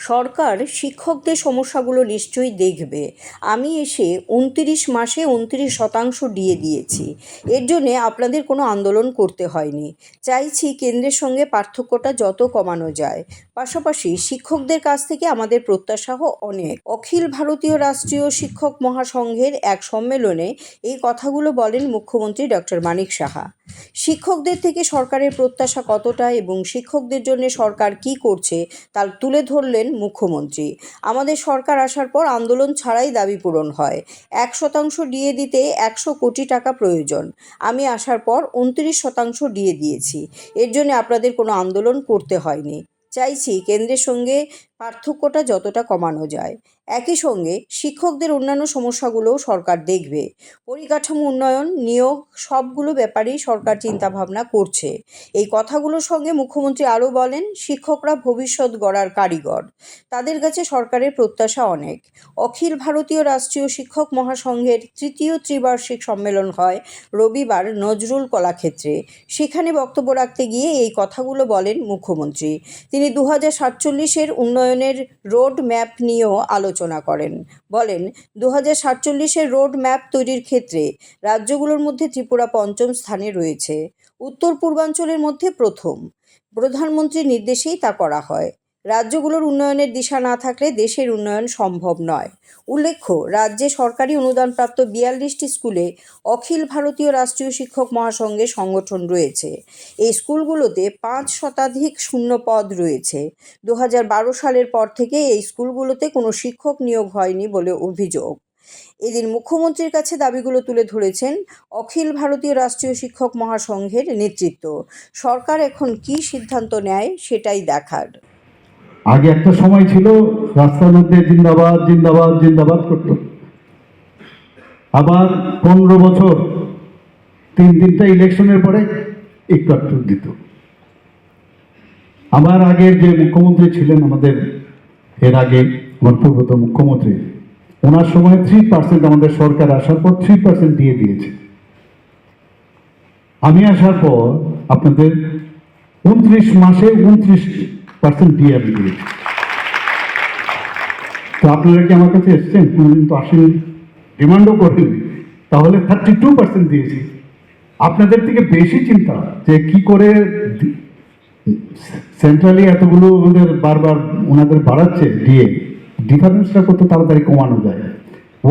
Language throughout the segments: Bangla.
সরকার শিক্ষকদের সমস্যাগুলো নিশ্চয়ই দেখবে। আমি এসে ২৯ মাসে ২৯% দিয়ে দিয়েছি। এর জন্যে আপনাদের কোনো আন্দোলন করতে হয়নি। চাইছি কেন্দ্রের সঙ্গে পার্থক্যটা যত কমানো যায়। পাশাপাশি শিক্ষকদের কাছ থেকে আমাদের প্রত্যাশাও অনেক। অখিল ভারতীয় রাষ্ট্রীয় শিক্ষক মহাসংঘের এক সম্মেলনে এই কথাগুলো বলেন মুখ্যমন্ত্রী ডক্টর মানিক সাহা। শিক্ষকদের থেকে সরকারের প্রত্যাশা কতটা এবং শিক্ষকদের জন্য সরকার কী করছে তা তুলে ধরলেন মুখ্যমন্ত্রী। আমাদের সরকার আসার পর আন্দোলন ছাড়াই দাবি পূরণ হয়। ১% ডিএ দিতে ১০০ কোটি টাকা প্রয়োজন। আমি আসার পর ২৯% ডিএ দিয়েছি। এর জন্য আপনাদের কোনো আন্দোলন করতে হয়নি। চাইছি কেন্দ্রের সঙ্গে পার্থক্যটা যতটা কমানো যায়। একই সঙ্গে শিক্ষকদের অন্যান্য সমস্যাগুলোও সরকার দেখবে। পরিকাঠামো উন্নয়ন, নিয়োগ সবগুলো ব্যাপারেই সরকার চিন্তাভাবনা করছে। এই কথাগুলোর সঙ্গে মুখ্যমন্ত্রী আরও বলেন, শিক্ষকরা ভবিষ্যৎ গড়ার কারিগর। তাদের কাছে সরকারের প্রত্যাশা অনেক। অখিল ভারতীয় রাষ্ট্রীয় শিক্ষক মহাসংঘের ৩য় ত্রিবার্ষিক সম্মেলন হয় রবিবার নজরুল কলাক্ষেত্রে। সেখানে বক্তব্য রাখতে গিয়ে এই কথাগুলো বলেন মুখ্যমন্ত্রী। তিনি ২০৪৭-এর উন্নয়নের রোড ম্যাপ নিয়েও আলোচনা করেন। বলেন, ২০৪৭-এর রোড ম্যাপ তৈরির ক্ষেত্রে রাজ্যগুলোর মধ্যে ত্রিপুরা ৫ম স্থানে রয়েছে। উত্তর পূর্বাঞ্চলের মধ্যে প্রথম। প্রধানমন্ত্রীর নির্দেশেই তা করা হয়। রাজ্যগুলোর উন্নয়নের দিশা না থাকলে দেশের উন্নয়ন সম্ভব নয়। উল্লেখ্য, রাজ্যে সরকারি অনুদানপ্রাপ্ত ৪২টি স্কুলে অখিল ভারতীয় রাষ্ট্রীয় শিক্ষক মহাসংঘের সংগঠন রয়েছে। এই স্কুলগুলোতে ৫ শতাধিক শূন্য পদ রয়েছে। ২০১২ সালের পর থেকে এই স্কুলগুলোতে কোনো শিক্ষক নিয়োগ হয়নি বলে অভিযোগ। এদিন মুখ্যমন্ত্রীর কাছে দাবিগুলো তুলে ধরেছেন অখিল ভারতীয় রাষ্ট্রীয় শিক্ষক মহাসংঘের নেতৃত্ব। সরকার এখন কী সিদ্ধান্ত নেয় সেটাই দেখার। আগে একটা সময় ছিল রাস্তার মধ্যে জিন্দাবাদ জিন্দাবাদ জিন্দাবাদ করত, আবার ১৫ বছর ৩টা ইলেকশনের পরে একটু একটু দিত। আমার আগের যে মুখ্যমন্ত্রী ছিলেন, আমাদের এর আগে আমার পূর্বতন মুখ্যমন্ত্রী, ওনার সময় 3% আমাদের সরকার আসার পর 3% দিয়ে দিয়েছে। আমি আসার পর আপনাদের ২৯ মাসে ২৯% দিয়ে আমি দিয়েছি। তো আপনারা কি আমার কাছে এসছেন? কোনোদিন তো আসেন, ডিমান্ডও করেন। তাহলে 32% দিয়েছি। আপনাদের থেকে বেশি চিন্তা যে কি করে সেন্ট্রালি এতগুলো আমাদের বারবার ওনাদের বাড়াচ্ছে দিয়ে ডিফারেন্সটা কত তাড়াতাড়ি কমানো যায়।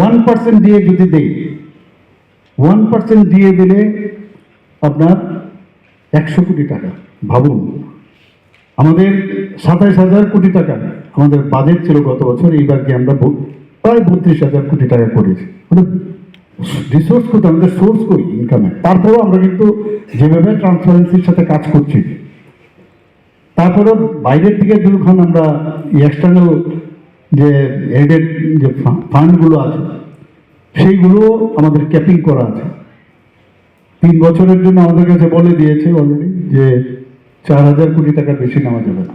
1% দিয়ে যদি দেই, 1% দিয়ে দিলে আপনার ১০০ কোটি টাকা। ভাবুন, আমাদের ২৭,০০০ কোটি টাকা আমাদের বাজেট ছিল গত বছর। এইবারকে আমরা প্রায় ৩২,০০০ কোটি টাকা করেছি। রিসোর্স কোথায়? আমাদের সোর্স করি ইনকামে। তারপরেও আমরা কিন্তু যেভাবে ট্রান্সপারেন্সির সাথে কাজ করছি, তারপরেও বাইরের দিকে যখন আমরা এক্সটার্নাল যে এডেড যে ফান্ডগুলো আছে সেইগুলো আমাদের ক্যাপিং করা আছে। ৩ বছরের জন্য আমাদের কাছে বলে দিয়েছে অলরেডি যে ৪,০০০ কোটি টাকার বেশি নেওয়া যাবে না।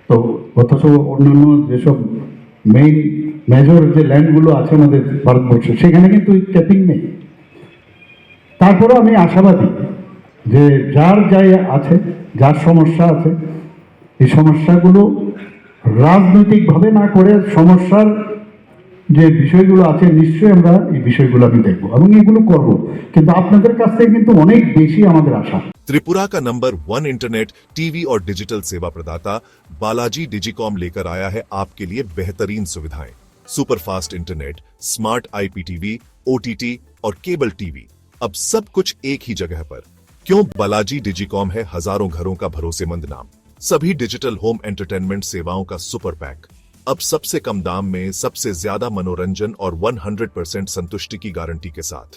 তো অথচ অন্যান্য যেসব মেজর যে ল্যান্ডগুলো আছে আমাদের ভারতবর্ষে, সেখানে কিন্তু ক্যাপিং নেই। তারপরেও আমি আশাবাদী যে যার যাই আছে, যার সমস্যা আছে, এই সমস্যাগুলো রাজনৈতিকভাবে না করে সমস্যার যে বিষয়গুলো আছে নিশ্চয়ই আমরা এই বিষয়গুলো আমি দেখবো এবং এগুলো করব। কিন্তু আপনাদের কাছ থেকে কিন্তু অনেক বেশি আমাদের আশা। त्रिपुरा का नंबर 1 इंटरनेट, टीवी और डिजिटल सेवा प्रदाता बालाजी डिजिकॉम लेकर आया है आपके लिए बेहतरीन सुविधाएं। Superfast internet, smart IPTV, OTT और केबल टीवी, अब सब कुछ एक ही जगह पर। क्यों? बालाजी डिजिकॉम है हजारों घरों का भरोसेमंद नाम। सभी डिजिटल होम एंटरटेनमेंट सेवाओं का सुपर पैक, अब सबसे कम दाम में सबसे ज्यादा मनोरंजन और 100% संतुष्टि की गारंटी के साथ।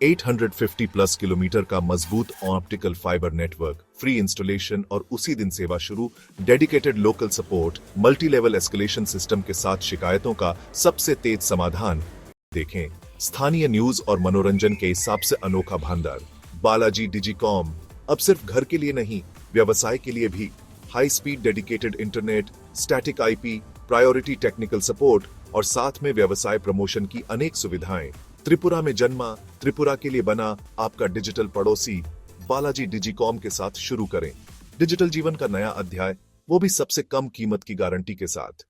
850+ किलोमीटर का मजबूत optical fibre network, free installation और उसी दिन सेवा शुरू, dedicated local support, multi level escalation system के साथ शिकायतों का सबसे तेज समाधान। देखें स्थानीय न्यूज और मनोरंजन के हिसाब से अनोखा भंडार। बालाजी डिजिकॉम अब सिर्फ घर के लिए नहीं, व्यवसाय के लिए भी। High speed dedicated internet, static IP, priority technical support और साथ में व्यवसाय प्रमोशन की अनेक सुविधाएं। त्रिपुरा में जन्मा, त्रिपुरा के लिए बना आपका डिजिटल पड़ोसी बालाजी डिजिकॉम के साथ शुरू करें डिजिटल जीवन का नया अध्याय, वो भी सबसे कम कीमत की गारंटी के साथ।